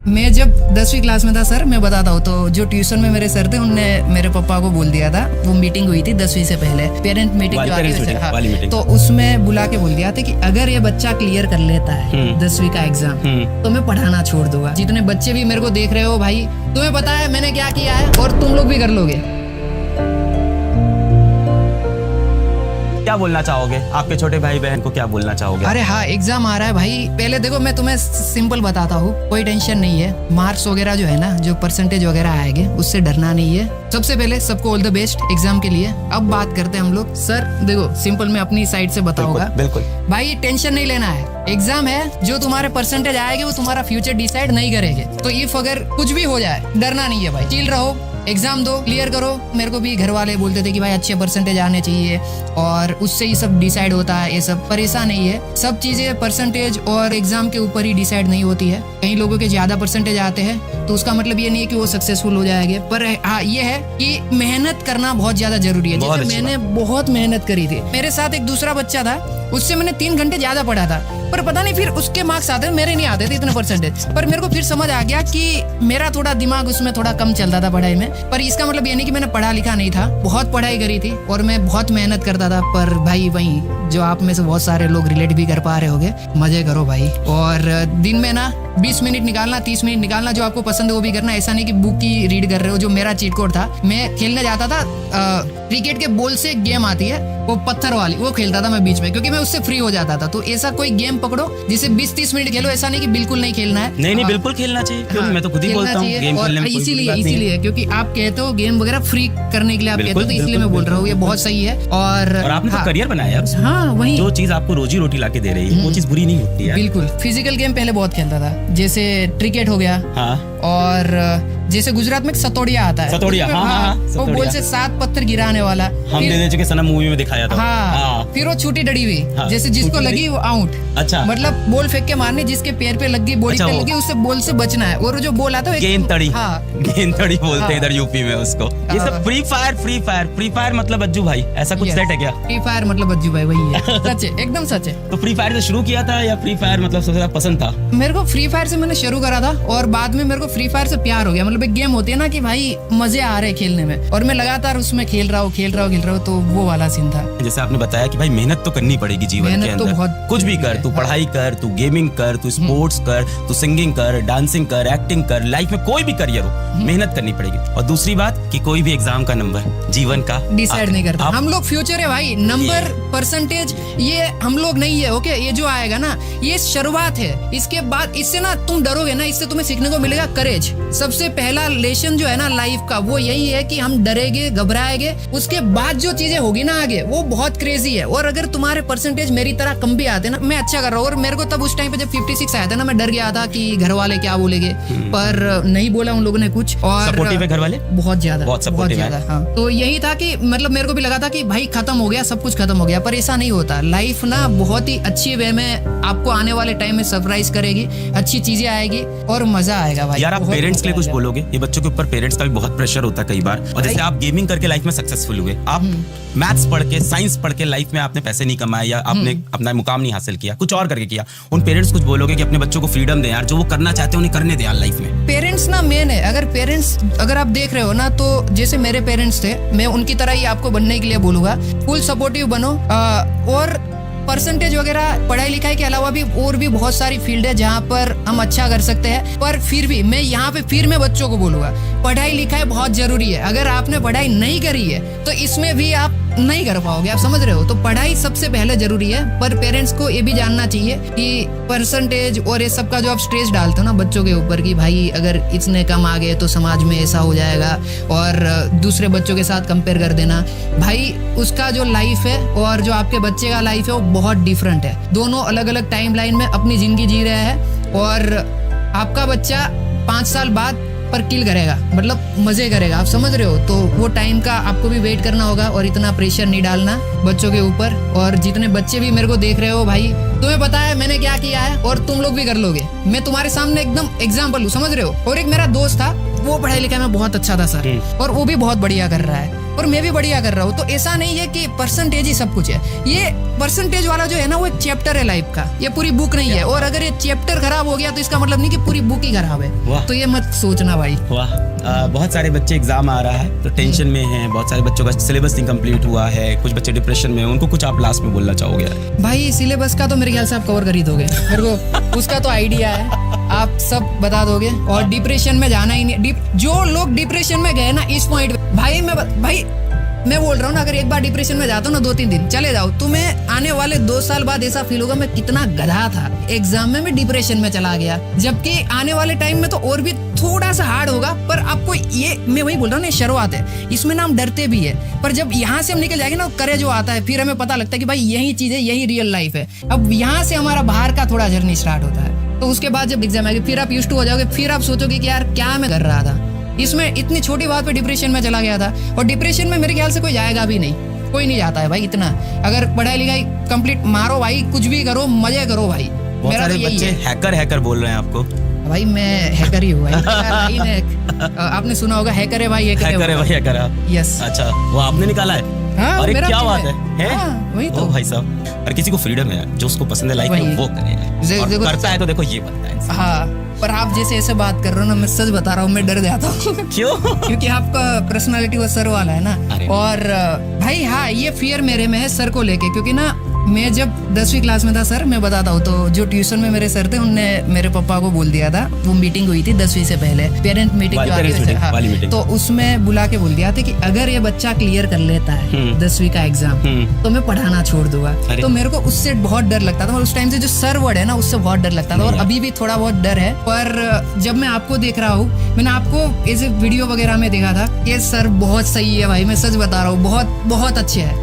मैं जब 10वीं क्लास में था सर, मैं बताता हूँ, तो जो ट्यूशन में मेरे सर थे उनने मेरे पापा को बोल दिया था, वो मीटिंग हुई थी 10वीं से पहले, पेरेंट मीटिंग जो आती है, हाँ, तो उसमें बुला के बोल दिया था कि अगर ये बच्चा क्लियर कर लेता है 10वीं का एग्जाम तो मैं पढ़ाना छोड़ दूंगा। जितने बच्चे भी मेरे को देख रहे हो भाई, तुम्हें पता है मैंने क्या किया है और तुम लोग भी कर लोगे। क्या बोलना चाहोगे आपके छोटे भाई बहन को, क्या बोलना चाहोगे? अरे हाँ, एग्जाम आ रहा है भाई। पहले देखो मैं तुम्हें सिंपल बताता हूँ, कोई टेंशन नहीं है। मार्क्स वगैरह जो है ना, जो परसेंटेज वगैरह आएंगे उससे डरना नहीं है। सबसे पहले सबको ऑल द बेस्ट एग्जाम के लिए। अब बात करते हैं हम लोग। सर देखो सिंपल मैं अपनी साइड से बताऊंगा। बिल्कुल भाई, टेंशन नहीं लेना है। एग्जाम है, जो तुम्हारे परसेंटेज आएंगे वो तुम्हारा फ्यूचर डिसाइड नहीं करेंगे। तो इफ अगर कुछ भी हो जाए, डरना नहीं है भाई, चिल रहो, एग्जाम दो, क्लियर करो। मेरे को भी घर वाले बोलते थे कि भाई अच्छे परसेंटेज आने चाहिए और उससे ही सब डिसाइड होता है। ये सब परेशान नहीं है, सब चीजें परसेंटेज और एग्जाम के ऊपर ही डिसाइड नहीं होती है। कई लोगों के ज्यादा परसेंटेज आते हैं तो उसका मतलब ये नहीं है कि वो सक्सेसफुल हो जाएंगे, पर हाँ ये है कि मेहनत करना बहुत ज्यादा जरूरी है। जैसे मैंने बहुत मेहनत करी थी। मेरे साथ एक दूसरा बच्चा था, उससे मैंने 3 घंटे ज्यादा पढ़ा था, पर पता नहीं फिर उसके मार्क्स आते थे, मेरे नहीं आते थे इतने परसेंटेज। पर मेरे को फिर समझ आ गया कि मेरा थोड़ा दिमाग उसमें थोड़ा कम चलता था पढ़ाई में। पर इसका मतलब ये नहीं कि मैंने पढ़ा लिखा नहीं था, बहुत पढ़ाई करी थी और मैं बहुत मेहनत करता था। पर भाई वही जो आप में से बहुत सारे लोग रिलेट भी कर पा रहे होंगे, मजे करो भाई। और दिन में ना 20 मिनट निकालना, 30 मिनट निकालना, जो आपको पसंद है वो भी करना। ऐसा नहीं कि बुक ही रीड कर रहे हो। जो मेरा चीट कोड था, मैं खेलने जाता था, क्रिकेट के बॉल से गेम आती है वो पत्थर वाली, वो खेलता था मैं बीच में, क्योंकि मैं उससे फ्री हो जाता था। तो ऐसा कोई गेम पकड़ो जिसे 20-30 मिनट खेलो, ऐसा नहीं कि बिल्कुल नहीं खेलना है। नहीं बिल्कुल खेलना चाहिए, क्योंकि मैं तो खुद ही बोलता हूँ गेम खेलने में इसीलिए क्योंकि आप कहते हो गेम वगैरह फ्री करने के लिए आप कहते हो, तो इसलिए मैं बोल रहा हूँ ये बहुत सही है। और आपने तो करियर बनाया। हाँ वही, जो चीज आपको रोजी रोटी ला के दे रही है वो चीज बुरी नहीं होती है। बिल्कुल। फिजिकल गेम पहले बहुत खेलता था, जैसे क्रिकेट हो गया, और जैसे गुजरात में सतोड़िया आता है, सतोड़िया, हाँ, वो बॉल से 7 पत्थर गिराने वाला, हम दे चुके सनम मूवी में दिखाया था। हाँ, फिर वो छूटी डड़ी हुई, जैसे जिसको लगी वो आउट। अच्छा, मतलब बॉल फेंक के मारने, जिसके पैर पे लगी, बॉडी पे लगी, उससे बॉल से बचना है। और जो बॉल आता है गेंद तड़ी, गेंद तड़ी बोलते हैं इधर यूपी में उसको। ये सब फ्री फायर मतलब अज्जू भाई, ऐसा कुछ सेट है क्या? फ्री फायर मतलब अज्जू भाई, वही है। सच है, एकदम सच है। तो फ्री फायर से शुरू किया था या फ्री फायर मतलब सबसे ज्यादा पसंद था? मेरे को फ्री फायर से मैंने शुरू करा था और बाद में मेरे को फ्री फायर से प्यार हो गया। मतलब एक गेम होती है ना कि भाई मजे आ रहे खेलने में, और मैं लगातार उसमें खेल रहा हूँ, तो वो वाला सीन था। जैसे आपने बताया कि भाई मेहनत तो करनी पड़ेगी जीवन के अंदर, कुछ भी कर, तू पढ़ाई कर, तू गेमिंग कर, तू स्पोर्ट्स कर, तू सिंगिंग कर, डांसिंग कर, एक्टिंग कर, लाइफ में कोई भी करियर हो मेहनत करनी पड़ेगी। और दूसरी बात कि कोई भी एग्जाम का नंबर जीवन का डिसाइड नहीं करता। हम लोग फ्यूचर है भाई, नंबर परसेंटेज ये हम लोग नहीं है। ओके, ये जो आएगा ना ये शुरुआत है, इसके बाद इससे ना तुम डरोगे ना, इससे तुम्हें सीखने को मिलेगा करेज। सबसे पहला लेसन जो है ना लाइफ का वो यही है कि हम डरेंगे, घबराएंगे, उसके बाद जो चीजें होगी ना आगे वो बहुत क्रेजी है। और अगर तुम्हारे परसेंटेज मेरी तरह कम भी आते ना, मैं अच्छा कर रहा हूँ। और मेरे को तब उस टाइम पे जब 56 आया था ना, मैं डर गया था कि घर वाले क्या बोलेंगे, पर नहीं बोला उन लोगों ने कुछ। और सपोर्टिव है घर वाले, बहुत ज्यादा। हाँ, तो यही था कि मतलब मेरे को भी लगा था कि भाई खत्म हो गया, सब कुछ खत्म हो गया, पर ऐसा नहीं होता। लाइफ ना बहुत ही अच्छी वे में आपको आने वाले टाइम में सरप्राइज करेगी, अच्छी चीजें आएगी और मजा आएगा भाई। यार आप पेरेंट्स के लिए कुछ बोलोगे? ये बच्चों के ऊपर पेरेंट्स का भी बहुत प्रेशर होता है कई बार। और जैसे आप गेमिंग करके लाइफ में सक्सेसफुल हुए, आप मैथ्स पढ़ के, साइंस पढ़ के लाइफ में आपने पैसे नहीं कमाए या आपने अपना मुकाम नहीं हासिल किया, कुछ और करके किया, उन पेरेंट्स कुछ बोलोगे कि अपने बच्चों को फ्रीडम दें यार, जो वो करना चाहते हैं उन्हें करने दें यार लाइफ में? पेरेंट्स ना मेन है। अगर आप देख रहे हो ना, तो जैसे मेरे पेरेंट्स थे, मैं उनकी तरह ही आपको बनने के लिए बोलूंगा। फुल सपोर्टिव बनो। और परसेंटेज वगैरह पढ़ाई लिखाई के अलावा भी और भी बहुत सारी फील्ड है जहाँ पर हम अच्छा कर सकते हैं। पर फिर भी मैं यहाँ पे मैं बच्चों को बोलूंगा, पढ़ाई लिखाई बहुत जरूरी है। अगर आपने पढ़ाई नहीं करी है तो इसमें भी आप नहीं कर पाओगे, आप समझ रहे हो? तो पढ़ाई सबसे पहले जरूरी है। पर पेरेंट्स को ये भी जानना चाहिए कि परसेंटेज और ये सब का जो आप स्ट्रेस डालते हो ना बच्चों के ऊपर कि भाई अगर इतने कम आ गए तो समाज में ऐसा हो जाएगा, और दूसरे बच्चों के साथ कंपेयर कर देना, भाई उसका जो लाइफ है और जो आपके बच्चे का लाइफ है वो बहुत डिफरेंट है। दोनों अलग अलग टाइम लाइन में अपनी जिंदगी जी रहे हैं, और आपका बच्चा 5 साल बाद पर किल करेगा, मतलब मजे करेगा, आप समझ रहे हो? तो वो टाइम का आपको भी वेट करना होगा और इतना प्रेशर नहीं डालना बच्चों के ऊपर। और जितने बच्चे भी मेरे को देख रहे हो भाई, तुम्हें पता है मैंने क्या किया है और तुम लोग भी कर लोगे। मैं तुम्हारे सामने एकदम एग्जाम्पल हूँ, समझ रहे हो? और एक मेरा दोस्त था, वो पढ़ाई लिखाई में बहुत अच्छा था सर, और वो भी बहुत बढ़िया कर रहा है। और मैं भी बढ़िया कर रहा हूँ। तो ऐसा नहीं है कि परसेंटेज ही सब कुछ है। ये परसेंटेज वाला जो है ना वो एक चैप्टर है लाइफ का, ये पूरी बुक नहीं है। और अगर ये चैप्टर खराब हो गया तो इसका मतलब नहीं कि पूरी बुक ही खराब है। तो ये मत सोचना भाई। वाह, बहुत सारे बच्चे एग्जाम आ रहा है तो टेंशन में हैं, बहुत सारे बच्चों का सिलेबस इनकम्प्लीट हुआ है, कुछ बच्चे डिप्रेशन में हैं, उनको कुछ आप लास्ट में बोलना चाहोगे? भाई सिलेबस का तो मेरे ख्याल से आप कवर कर ही दोगे, मेरे को उसका तो आइडिया है, आप सब बता दोगे। और डिप्रेशन में जाना ही नहीं। जो लोग डिप्रेशन में गए ना इस पॉइंट भाई मैं बोल रहा हूँ ना, अगर एक बार डिप्रेशन में जाता हूँ ना 2-3 दिन चले जाओ, तुम्हें आने वाले 2 साल बाद ऐसा फील होगा मैं कितना गधा था, एग्जाम में मैं डिप्रेशन में चला गया। जबकि आने वाले टाइम में तो और भी थोड़ा सा हार्ड होगा, पर आपको ये मैं वही बोल रहा हूँ ना, शुरुआत है, इसमें ना हम डरते भी है, पर जब यहाँ से हम निकल जाएंगे ना करेज जो आता है, फिर हमें पता लगता है कि भाई यही चीज है, यही रियल लाइफ है। अब यहाँ से हमारा बाहर का थोड़ा जर्नी स्टार्ट होता है। तो उसके बाद जब एग्जाम आएगी फिर आप यूज्ड टू हो जाओगे, फिर आप सोचोगे कि यार क्या मैं कर रहा था, इसमें इतनी छोटी बात पे डिप्रेशन में चला गया था। और डिप्रेशन में मेरे ख्याल से कोई जाएगा भी नहीं, कोई नहीं जाता है भाई इतना। अगर पढ़ाई लिखाई कंप्लीट मारो भाई, कुछ भी करो, मजे करो भाई। बहुत सारे बच्चे हैकर बोल रहे हैं आपको। भाई मैं हैकर ही हूँ भाई। आपने सुना होगा हैकर है भाई, हैकर है भाई, हैकर है। यस, अच्छा वो आपने निकाला है? हाँ, अरे मेरा क्या बात है? हाँ, वही तो भाई साहब, और किसी को फ्रीडम है, जो उसको पसंद है लाइफ में वो करे, और करता है तो देखो ये बनता है। हाँ, पर आप जैसे ऐसे बात कर रहे हो ना, मैं सच बता रहा हूँ मैं डर जाता हूँ। क्यों? क्योंकि आपका पर्सनालिटी वो सर वाला है ना। और भाई हाँ, ये फियर मेरे में है सर को लेके, क्योंकि ना मैं जब 10वीं क्लास में था सर, मैं बताता हूँ, तो जो ट्यूशन में मेरे सर थे उनने मेरे पापा को बोल दिया था, वो मीटिंग हुई थी 10वीं से पहले, पेरेंट मीटिंग जो आती है, हाँ, तो उसमें बुला के बोल दिया था कि अगर ये बच्चा क्लियर कर लेता है 10वीं का एग्जाम तो मैं पढ़ाना छोड़ दूंगा। तो मेरे को उससे बहुत डर लगता था, और उस टाइम से जो सर वर्ड है ना उससे बहुत डर लगता था, और अभी भी थोड़ा बहुत डर है। पर जब मैं आपको देख रहा हूँ, मैंने आपको ऐसे वीडियो वगैरह में देखा था, ये सर बहुत सही है भाई, मैं सच बता रहा हूँ, बहुत बहुत अच्छे है।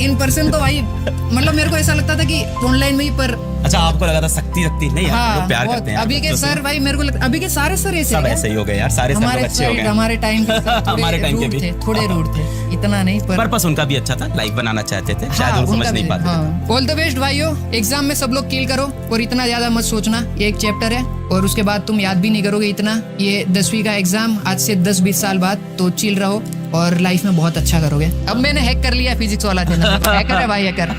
इन पर्सन तो भाई मतलब मेरे को ऐसा लगता था कि ऑनलाइन में ही, पर अच्छा आपको लगा था सख्ती नहीं यार, हाँ, लोग प्यार करते हैं अभी के सर भाई मेरे को लगता, अभी के सारे सर ऐसे सब ऐसे ही हो गए यार, सारे सर अच्छे हो गए। हमारे टाइम हमारे टाइम के भी थोड़े रूड थे, इतना नहीं, पर पर्पस उनका भी अच्छा था, लाइफ बनाना चाहते थे, शायद वो समझ नहीं पाते। ऑल द बेस्ट भाइयों, एग्जाम में सब लोग किल करो, और इतना ज्यादा मत सोचना, ये एक चैप्टर है और उसके बाद तुम याद भी नहीं करोगे इतना। ये 10वीं का एग्जाम आज से 10-20 साल बाद, तो चिल रहो और लाइफ में बहुत अच्छा करोगे। अब मैंने हैक कर लिया फिजिक्स वाला, हैकर है भाई, हैकर।